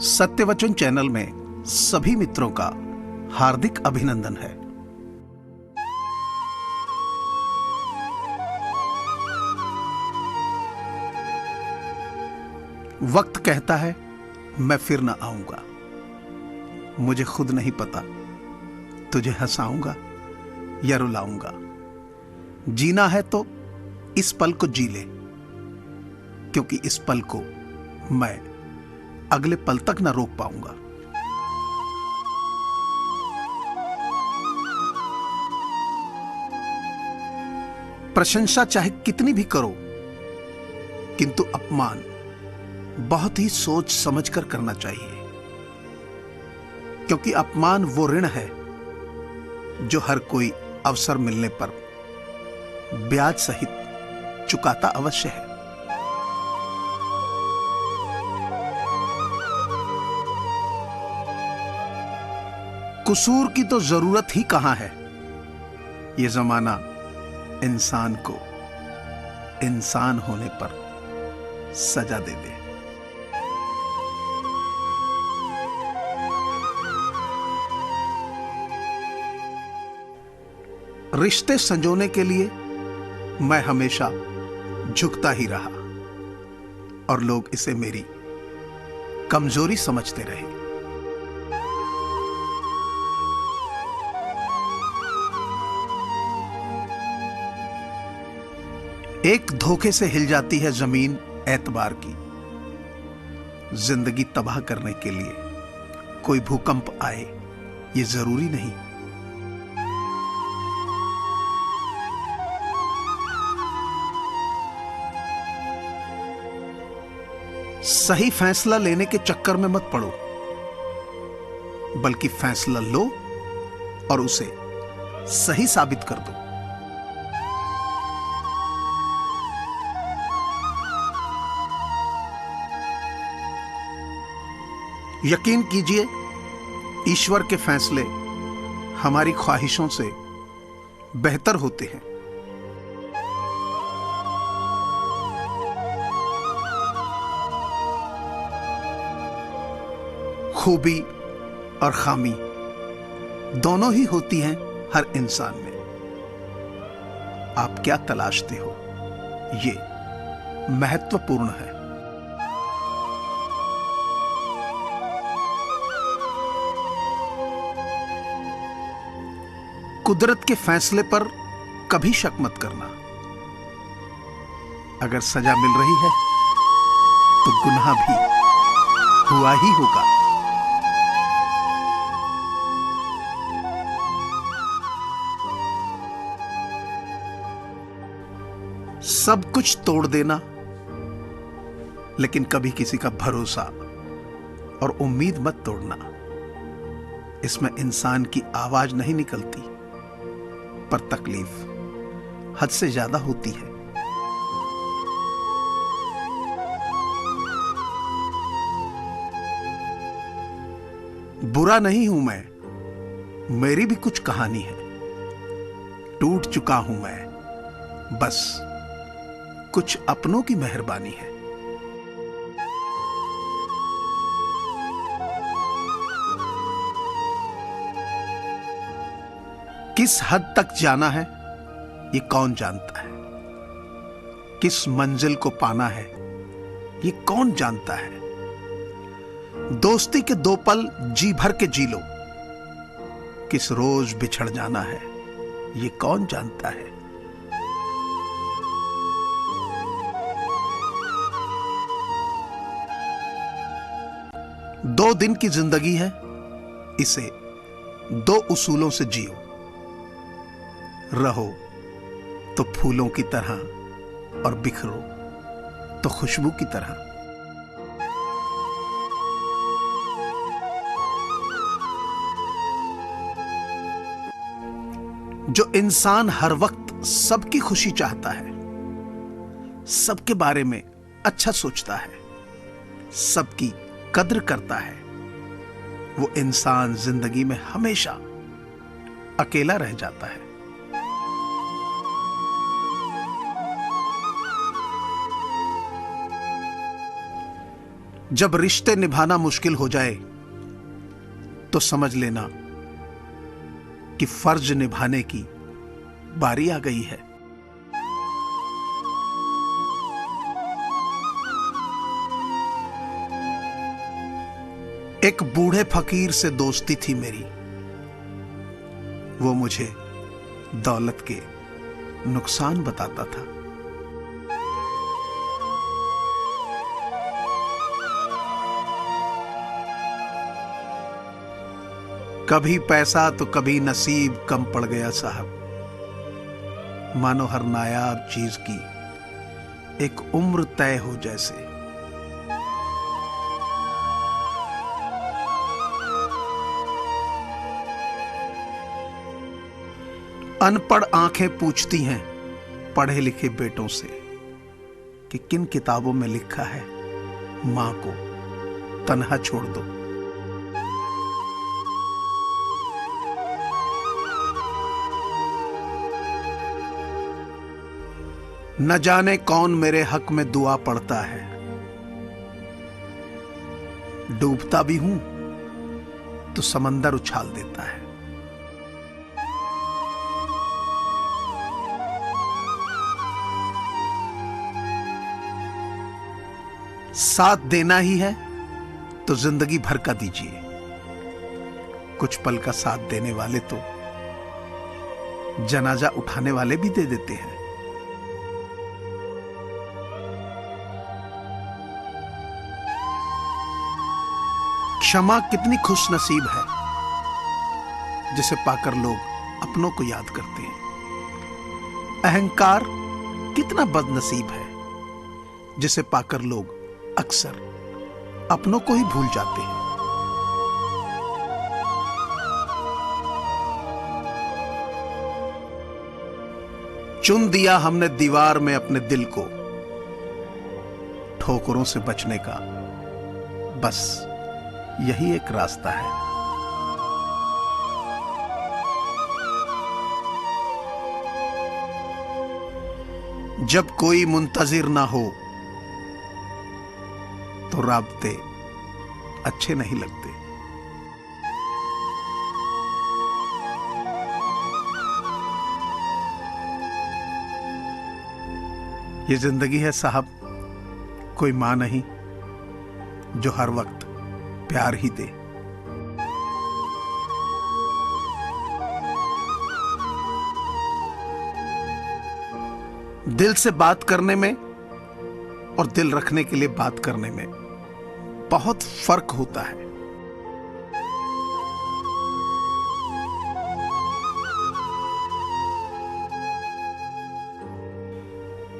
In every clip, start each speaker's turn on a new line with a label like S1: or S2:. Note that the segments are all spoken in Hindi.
S1: सत्यवचन चैनल में सभी मित्रों का हार्दिक अभिनंदन है। वक्त कहता है मैं फिर न आऊंगा। मुझे खुद नहीं पता तुझे हंसाऊंगा या रुलाऊंगा। जीना है तो इस पल को जी ले, क्योंकि इस पल को मैं अगले पल तक ना रोक पाऊंगा। प्रशंसा चाहे कितनी भी करो, किंतु अपमान बहुत ही सोच समझकर करना चाहिए, क्योंकि अपमान वो ऋण है जो हर कोई अवसर मिलने पर ब्याज सहित चुकाता अवश्य है। कसूर की तो जरूरत ही कहां है। यह जमाना इंसान को इंसान होने पर सजा दे दे। रिश्ते संजोने के लिए मैं हमेशा झुकता ही रहा और लोग इसे मेरी कमजोरी समझते रहे। एक धोखे से हिल जाती है जमीन एतबार की। जिंदगी तबाह करने के लिए कोई भूकंप आए ये जरूरी नहीं। सही फैसला लेने के चक्कर में मत पड़ो, बल्कि फैसला लो और उसे सही साबित कर दो। यकीन कीजिए, ईश्वर के फैसले हमारी ख्वाहिशों से बेहतर होते हैं। खूबी और खामी दोनों ही होती हैं हर इंसान में। आप क्या तलाशते हो, ये महत्वपूर्ण है। कुदरत के फैसले पर कभी शक मत करना। अगर सजा मिल रही है तो गुनाह भी हुआ ही होगा। सब कुछ तोड़ देना, लेकिन कभी किसी का भरोसा और उम्मीद मत तोड़ना। इसमें इंसान की आवाज नहीं निकलती, पर तकलीफ हद से ज्यादा होती है। बुरा नहीं हूं मैं, मेरी भी कुछ कहानी है। टूट चुका हूं मैं, बस कुछ अपनों की मेहरबानी है। किस हद तक जाना है ये कौन जानता है। किस मंजिल को पाना है ये कौन जानता है। दोस्ती के दो पल जी भर के जी लो। किस रोज बिछड़ जाना है ये कौन जानता है। दो दिन की जिंदगी है, इसे दो उसूलों से जियो। रहो तो फूलों की तरह और बिखरो तो खुशबू की तरह। जो इंसान हर वक्त सबकी खुशी चाहता है, सबके बारे में अच्छा सोचता है, सबकी कद्र करता है, वो इंसान जिंदगी में हमेशा अकेला रह जाता है। जब रिश्ते निभाना मुश्किल हो जाए तो समझ लेना कि फर्ज निभाने की बारी आ गई है। एक बूढ़े फकीर से दोस्ती थी मेरी, वो मुझे दौलत के नुकसान बताता था। कभी पैसा तो कभी नसीब कम पड़ गया साहब, मानो हर नायाब चीज की एक उम्र तय हो जैसे। अनपढ़ आंखें पूछती हैं पढ़े लिखे बेटों से कि किन किताबों में लिखा है मां को तन्हा छोड़ दो। न जाने कौन मेरे हक में दुआ पड़ता है, डूबता भी हूं तो समंदर उछाल देता है। साथ देना ही है तो जिंदगी भर का दीजिए, कुछ पल का साथ देने वाले तो जनाजा उठाने वाले भी दे देते हैं। क्षमा कितनी खुशनसीब है जिसे पाकर लोग अपनों को याद करते हैं। अहंकार कितना बदनसीब है जिसे पाकर लोग अक्सर अपनों को ही भूल जाते हैं। चुन दिया हमने दीवार में अपने दिल को, ठोकरों से बचने का बस यही एक रास्ता है। जब कोई मुंतजिर ना हो तो राब्ते अच्छे नहीं लगते। ये जिंदगी है साहब, कोई मां नहीं जो हर वक्त प्यार ही दे। दिल से बात करने में और दिल रखने के लिए बात करने में बहुत फर्क होता है।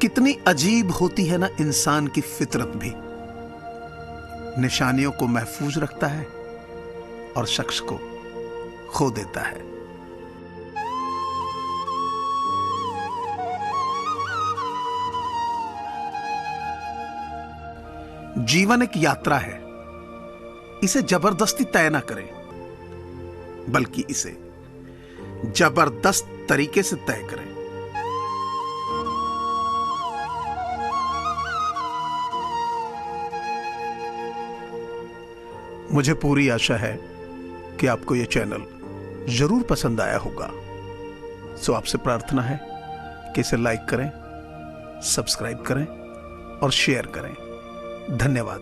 S1: कितनी अजीब होती है ना इंसान की फितरत भी, निशानियों को महफूज रखता है और शख्स को खो देता है। जीवन एक यात्रा है, इसे जबरदस्ती तय ना करें, बल्कि इसे जबरदस्त तरीके से तय करें। मुझे पूरी आशा है कि आपको यह चैनल जरूर पसंद आया होगा। सो आपसे प्रार्थना है कि इसे लाइक करें, सब्सक्राइब करें और शेयर करें। धन्यवाद।